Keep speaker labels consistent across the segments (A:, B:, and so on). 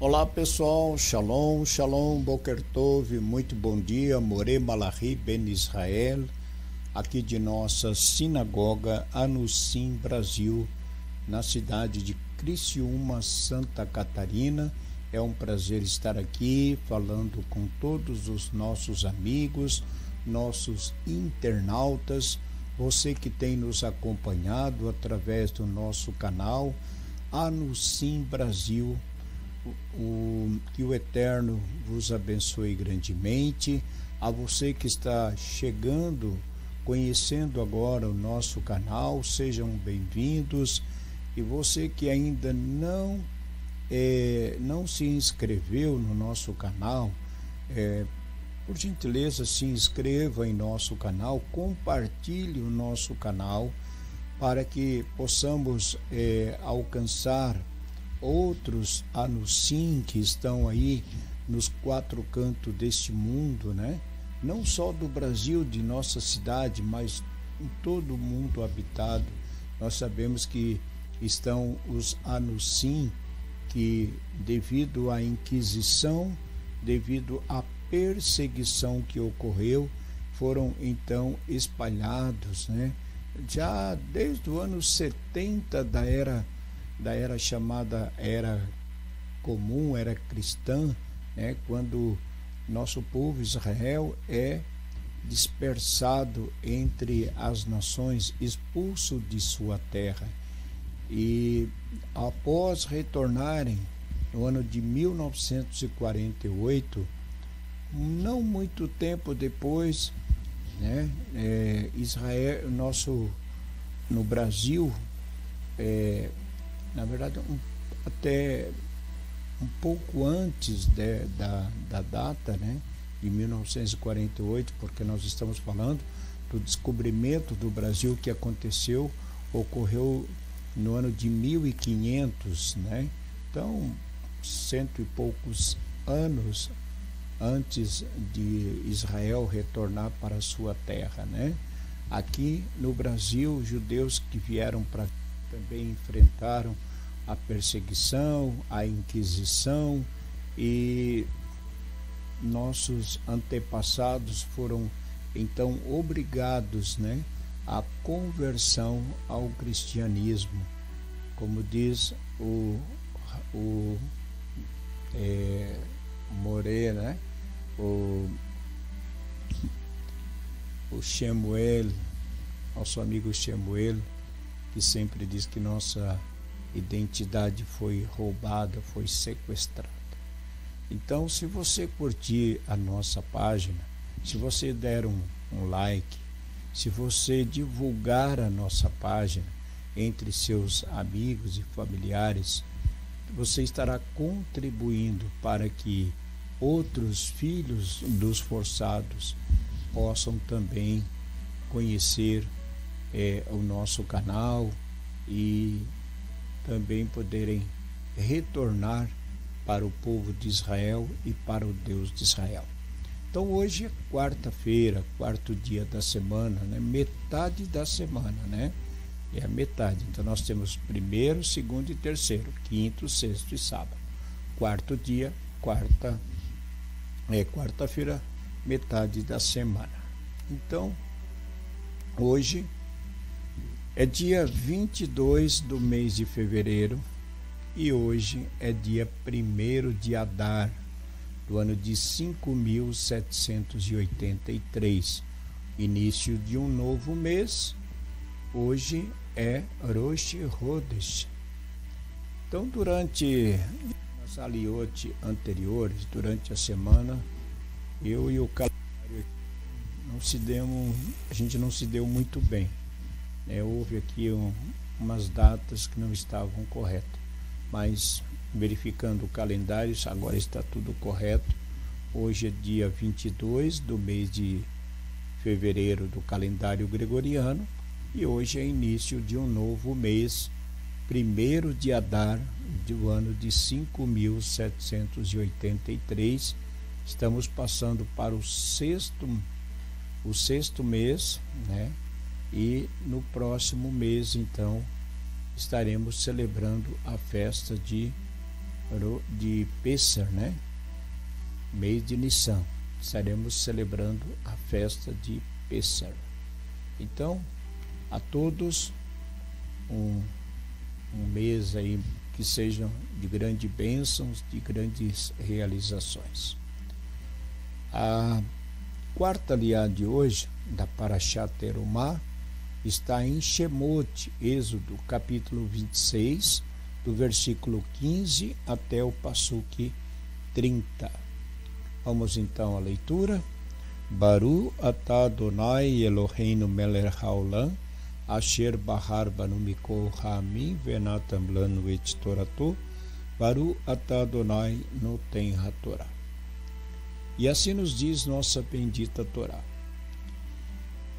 A: Olá pessoal, Shalom, Shalom, Boker Tov, muito bom dia, Moré Malachi Ben Israel, aqui de nossa sinagoga Anusim, Brasil, na cidade de Criciúma, Santa Catarina. É um prazer estar aqui falando com todos os nossos amigos, nossos internautas, você que tem nos acompanhado através do nosso canal Anusim Brasil. Que o Eterno vos abençoe grandemente. A você que está chegando, conhecendo agora o nosso canal, sejam bem-vindos. E você que ainda não se inscreveu no nosso canal, por gentileza se inscreva em nosso canal, compartilhe o nosso canal para que possamos alcançar outros Anusim que estão aí nos quatro cantos deste mundo, né? Não só do Brasil, de nossa cidade, mas em todo o mundo habitado. Nós sabemos que estão os Anusim que, devido à Inquisição, devido à perseguição que ocorreu, foram então espalhados, né? Já desde o ano 70 da era chamada Era Comum, Era Cristã, né, quando nosso povo Israel é dispersado entre as nações, expulso de sua terra. E após retornarem no ano de 1948, não muito tempo depois, né, Israel, no Brasil, na verdade, até um pouco antes da data, né, de 1948, porque nós estamos falando do descobrimento do Brasil que ocorreu no ano de 1500, né? Então, 100 e poucos anos antes de Israel retornar para a sua terra, né? Aqui no Brasil, judeus que vieram para também enfrentaram a perseguição, a Inquisição, e nossos antepassados foram então obrigados, né, à conversão ao cristianismo, como diz o Moré, né, o Shemuel, nosso amigo Shemuel, que sempre diz que nossa identidade foi roubada, foi sequestrada. Então, se você curtir a nossa página, se você der um like, se você divulgar a nossa página entre seus amigos e familiares, você estará contribuindo para que outros filhos dos forçados possam também conhecer o nosso canal e também poderem retornar para o povo de Israel e para o Deus de Israel. Então hoje é quarta-feira, quarto dia da semana, né? Metade da semana, né? É a metade. Então nós temos primeiro, segundo e terceiro, quinto, sexto e sábado. Quarto dia, quarta-feira, metade da semana. Então hoje é dia 22 do mês de fevereiro e hoje é dia 1º de Adar, do ano de 5.783, início de um novo mês. Hoje é Rosh Chodesh. Então, durante as aliote anteriores, durante a semana, eu e o calendário a gente não se deu muito bem. Houve aqui umas datas que não estavam corretas, mas verificando o calendário, agora está tudo correto. Hoje é dia 22 do mês de fevereiro do calendário gregoriano e hoje é início de um novo mês, 1º de Adar, do ano de 5.783. Estamos passando para o sexto mês, né? E no próximo mês, então, estaremos celebrando a festa de de Pessar, né? Mês de Nissan. Estaremos celebrando a festa de Pessar. Então, a todos um mês aí que sejam de grandes bênçãos, de grandes realizações. A quarta aliá de hoje, da Parashá Terumá, está em Shemot, Êxodo, capítulo 26, do versículo 15 até o Passuque 30. Vamos então à leitura. Baru atah Adonai Eloheinu melech haolam, asher bahar banu mikol ha'amim venatam lanu et torato, Baru atah Adonai noten haTorá. E assim nos diz nossa bendita Torá.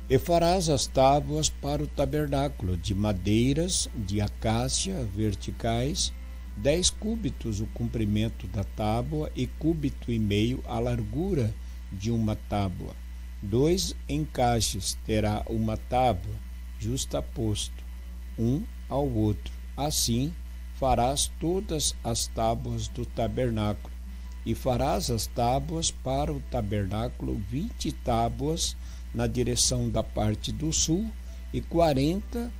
A: E farás as tábuas para o tabernáculo de madeiras de acácia verticais, 10 cúbitos o comprimento da tábua e cúbito e meio a largura de uma tábua. 2 encaixes terá uma tábua, justaposto, um ao outro. Assim farás todas as tábuas do tabernáculo. E farás as tábuas para o tabernáculo, 20 tábuas na direção da parte do sul e 40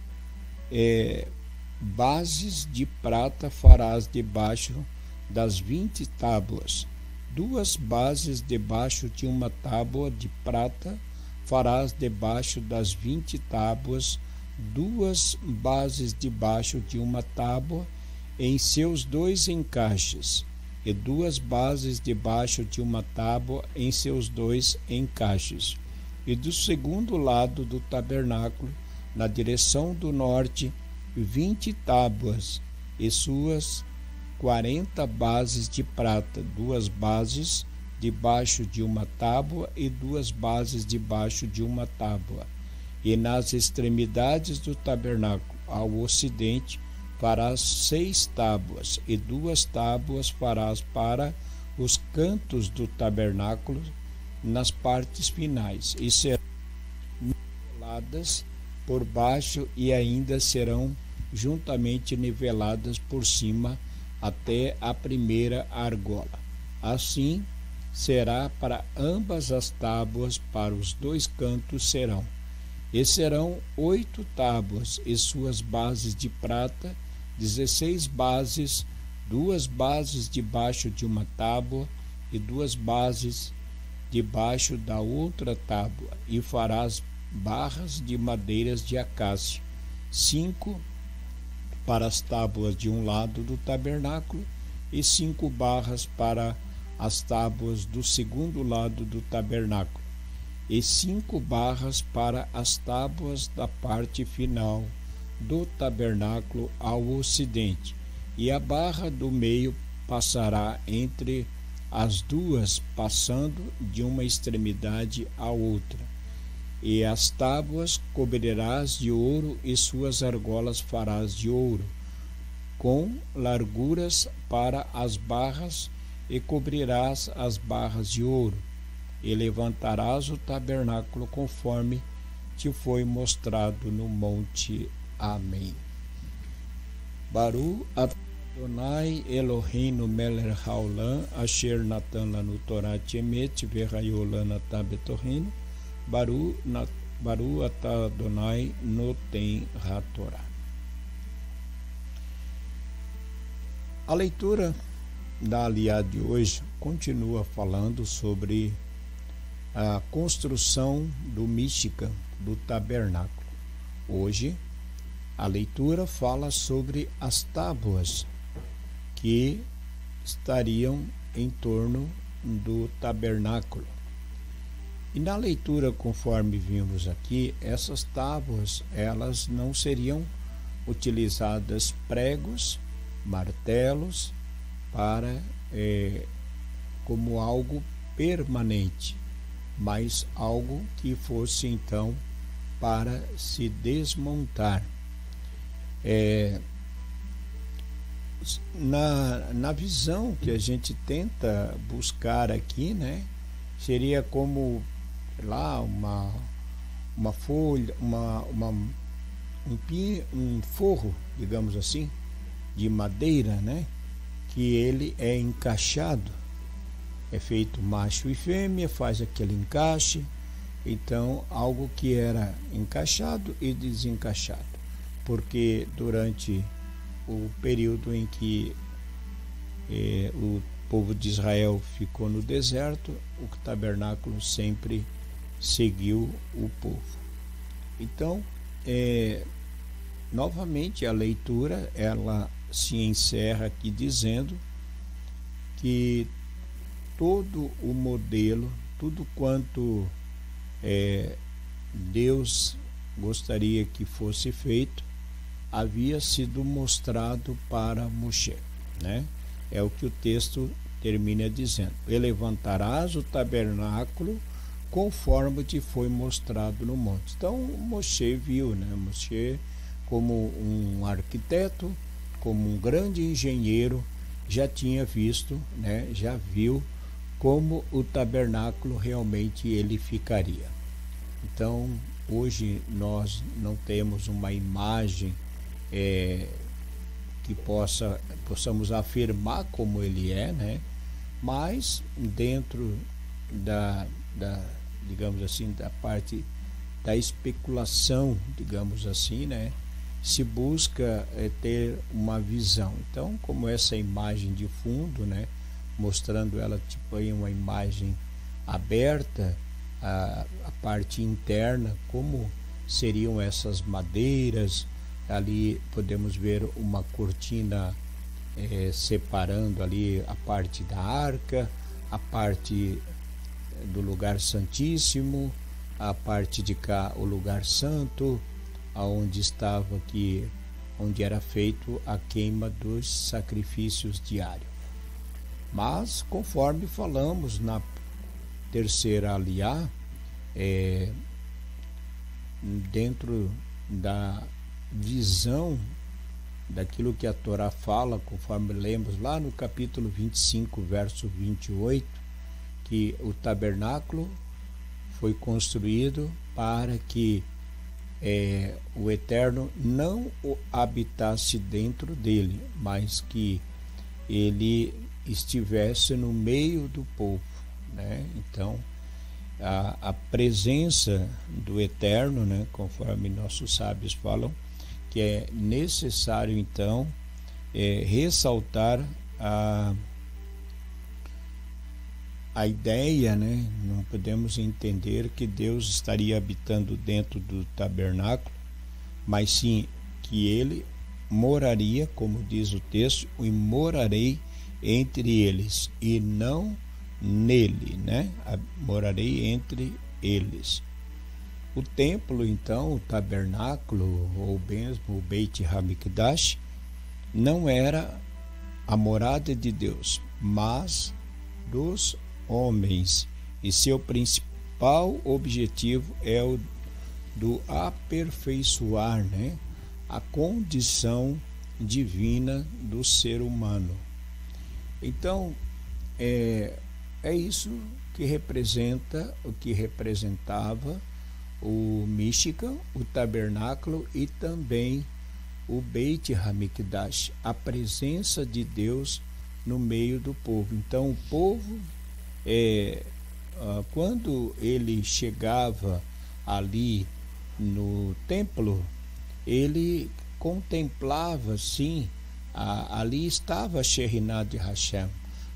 A: bases de prata farás debaixo das 20 tábuas. 2 bases debaixo de uma tábua de prata farás debaixo das 20 tábuas, 2 bases debaixo de uma tábua em seus 2 encaixes, e 2 bases debaixo de uma tábua em seus 2 encaixes. E do segundo lado do tabernáculo, na direção do norte, 20 tábuas e suas 40 bases de prata, 2 bases debaixo de uma tábua e 2 bases debaixo de uma tábua. E nas extremidades do tabernáculo, ao ocidente, farás 6 tábuas, e 2 tábuas farás para os cantos do tabernáculo nas partes finais, e serão niveladas por baixo e ainda serão juntamente niveladas por cima até a primeira argola. Assim será para ambas as tábuas, para os 2 cantos serão. E serão 8 tábuas e suas bases de prata, 16 bases, 2 bases debaixo de uma tábua e 2 bases debaixo da outra tábua, e farás barras de madeiras de acácia, 5 para as tábuas de um lado do tabernáculo e 5 barras para as tábuas do segundo lado do tabernáculo, e 5 barras para as tábuas da parte final do tabernáculo ao ocidente, e a barra do meio passará entre as 2, passando de uma extremidade à outra. E as tábuas cobrirás de ouro e suas argolas farás de ouro, com larguras para as barras, e cobrirás as barras de ouro, e levantarás o tabernáculo conforme te foi mostrado no monte. Amém. Baru Adonai Eloheinu melech haolam, asher natan lanu Torah emet vehayolam atah betorreinu, Baru atah Adonai noten haTorá. A leitura da aliá de hoje continua falando sobre a construção do Mishkan, do tabernáculo. Hoje a leitura fala sobre as tábuas que estariam em torno do tabernáculo. E na leitura, conforme vimos aqui, essas tábuas, elas não seriam utilizadas pregos, martelos, para como algo permanente, mas algo que fosse então para se desmontar. Na visão que a gente tenta buscar aqui, né, seria como lá uma folha, um forro, digamos assim, de madeira, né, que ele é encaixado, é feito macho e fêmea, faz aquele encaixe. Então, algo que era encaixado e desencaixado, porque durante o período em que o povo de Israel ficou no deserto, o tabernáculo sempre seguiu o povo. Então, novamente a leitura ela se encerra aqui dizendo que todo o modelo, tudo quanto Deus gostaria que fosse feito, havia sido mostrado para Moshe, né? É o que o texto termina dizendo: e levantarás o tabernáculo conforme te foi mostrado no monte. Então Moshe viu, né? Moshe, como um arquiteto, como um grande engenheiro, já tinha visto, né? Já viu como o tabernáculo realmente ele ficaria. Então, hoje nós não temos uma imagem que possamos afirmar como ele é, né? Mas dentro digamos assim, da parte da especulação, digamos assim, né? Se busca ter uma visão. Então, como essa imagem de fundo, né? Mostrando ela tipo aí uma imagem aberta, a parte interna, como seriam essas madeiras. Ali podemos ver uma cortina separando ali a parte da arca, a parte do lugar santíssimo, a parte de cá o lugar santo, aonde estava aqui, onde era feito a queima dos sacrifícios diários. Mas, conforme falamos na terceira aliá, dentro da visão daquilo que a Torá fala, conforme lemos lá no capítulo 25, verso 28, que o tabernáculo foi construído para que o Eterno não habitasse dentro dele, mas que ele estivesse no meio do povo, né? Então, a presença do Eterno, né, conforme nossos sábios falam, que é necessário então ressaltar a ideia, né? Não podemos entender que Deus estaria habitando dentro do tabernáculo, mas sim que ele moraria, como diz o texto, e morarei entre eles, e não nele, né? Morarei entre eles. O templo, então, o tabernáculo, ou mesmo o Beit HaMikdash, não era a morada de Deus, mas dos homens, e seu principal objetivo é o do aperfeiçoar, né? A condição divina do ser humano. Então, é isso que representa, o que representava o Mishkan, o tabernáculo, e também o Beit HaMikdash, a presença de Deus no meio do povo. Então o povo, quando ele chegava ali no templo, ele contemplava, sim, ali estava a Shekhinah de Hashem.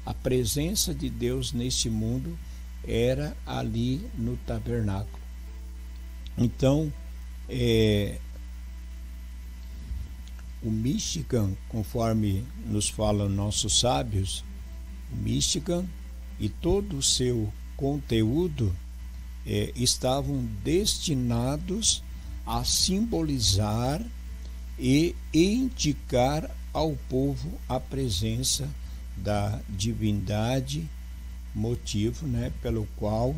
A: A presença de Deus neste mundo era ali no tabernáculo. Então, o Mishkan, conforme nos falam nossos sábios, o Mishkan e todo o seu conteúdo estavam destinados a simbolizar e indicar ao povo a presença da divindade, motivo, né, pelo qual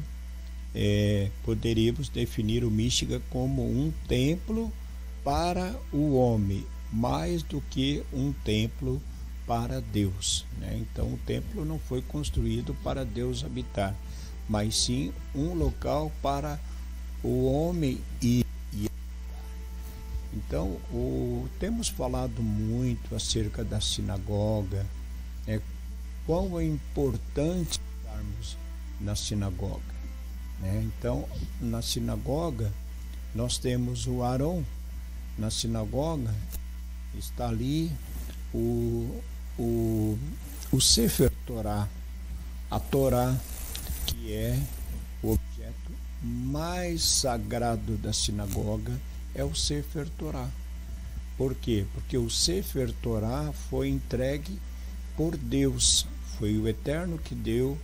A: poderíamos definir o Mishkan como um templo para o homem, mais do que um templo para Deus, né? Então o templo não foi construído para Deus habitar, mas sim um local para o homem ir. Então temos falado muito acerca da sinagoga, quão é importante estarmos na sinagoga, né? Então, na sinagoga, nós temos o Aron. Na sinagoga está ali o Sefer Torá, a Torá, que é o objeto mais sagrado da sinagoga, é o Sefer Torá. Por quê? Porque o Sefer Torá foi entregue por Deus, foi o Eterno que deu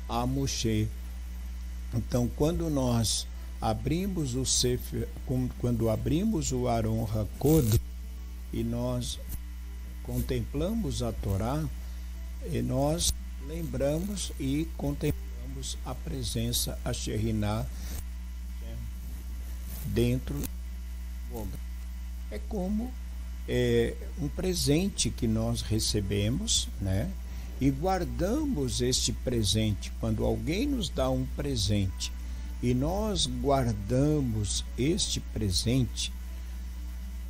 A: a Moshe. Então, quando nós abrimos o Sefer, quando abrimos o Aron HaKodesh e nós contemplamos a Torá, e nós lembramos e contemplamos a presença, a Shekhinah, dentro da sinagoga. É como um presente que nós recebemos, né? E guardamos este presente. Quando alguém nos dá um presente e nós guardamos este presente,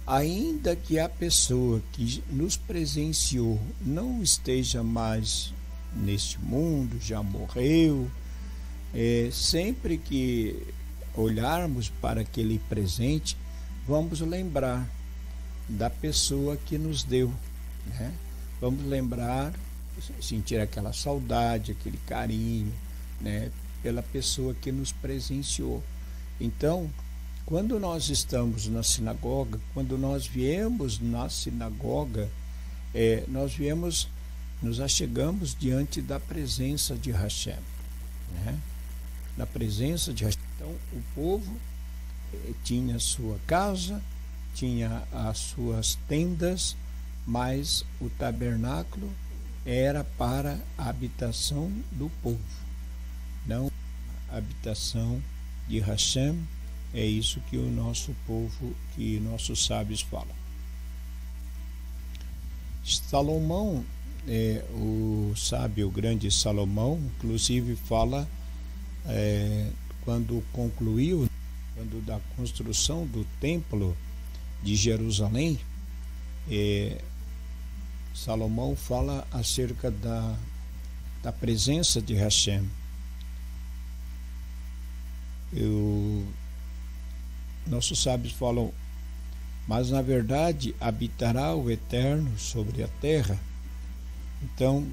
A: ainda que a pessoa que nos presenciou não esteja mais neste mundo, já morreu, sempre que olharmos para aquele presente, vamos lembrar da pessoa que nos deu, né? Vamos lembrar, sentir aquela saudade, aquele carinho, né, pela pessoa que nos presenciou. Então, quando nós estamos na sinagoga, quando nós viemos na sinagoga, nos achegamos diante da presença de Hashem, né? Na presença de Hashem. Então, o povo tinha sua casa, tinha as suas tendas, mas o tabernáculo era para a habitação do povo, não a habitação de Hashem. É isso que o nosso povo, que nossos sábios falam. Salomão, o sábio, o grande Salomão, inclusive fala, quando concluiu, quando da construção do templo de Jerusalém, Salomão fala acerca da presença de Hashem. Nossos sábios falam, mas na verdade habitará o Eterno sobre a terra. Então,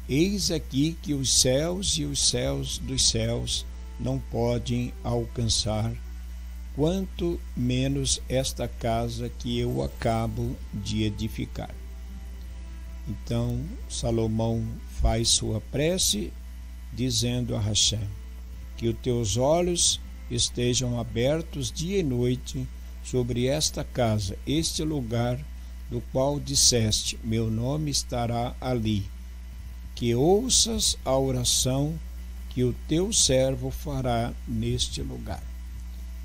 A: eis aqui que os céus e os céus dos céus não podem alcançar, quanto menos esta casa que eu acabo de edificar. Então, Salomão faz sua prece, dizendo a Hashem, que os teus olhos estejam abertos dia e noite sobre esta casa, este lugar do qual disseste, meu nome estará ali, que ouças a oração que o teu servo fará neste lugar,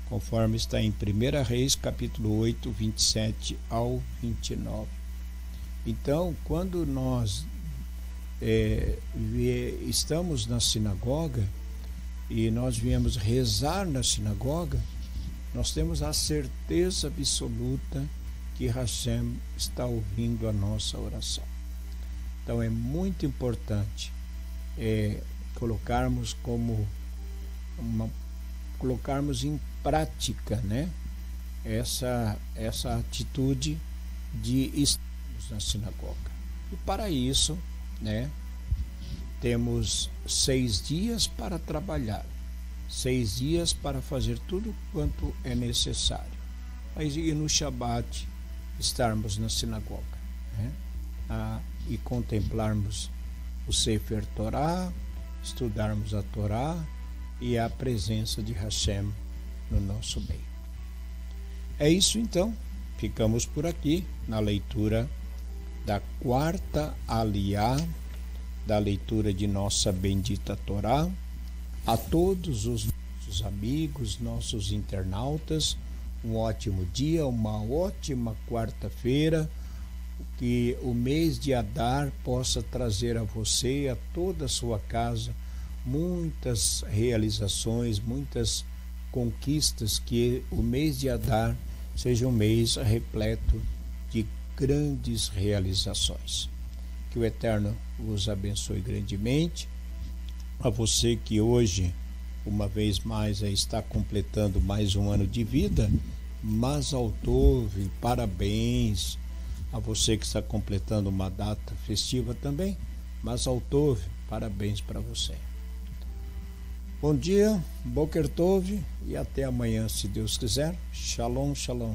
A: conforme está em 1 Reis, capítulo 8, 27 ao 29. Então, quando nós estamos na sinagoga e nós viemos rezar na sinagoga, nós temos a certeza absoluta que Hashem está ouvindo a nossa oração. Então é muito importante colocarmos em prática, né, essa atitude de estarmos na sinagoga. E para isso, né, temos 6 dias para trabalhar, 6 dias para fazer tudo quanto é necessário. Mas e no Shabat estarmos na sinagoga, né? E contemplarmos o Sefer Torá, estudarmos a Torá e a presença de Hashem no nosso meio. É isso então, ficamos por aqui na leitura da 4ª Aliyá, da leitura de nossa bendita Torá. A todos os nossos amigos, nossos internautas, um ótimo dia, uma ótima quarta-feira, que o mês de Adar possa trazer a você e a toda a sua casa muitas realizações, muitas conquistas, que o mês de Adar seja um mês repleto de grandes realizações. Que o Eterno vos abençoe grandemente. A você que hoje, uma vez mais, está completando mais um ano de vida, Mazal Tov, parabéns. A você que está completando uma data festiva também, Mazal Tov, parabéns para você. Bom dia, Boker Tov, e até amanhã, se Deus quiser. Shalom, shalom.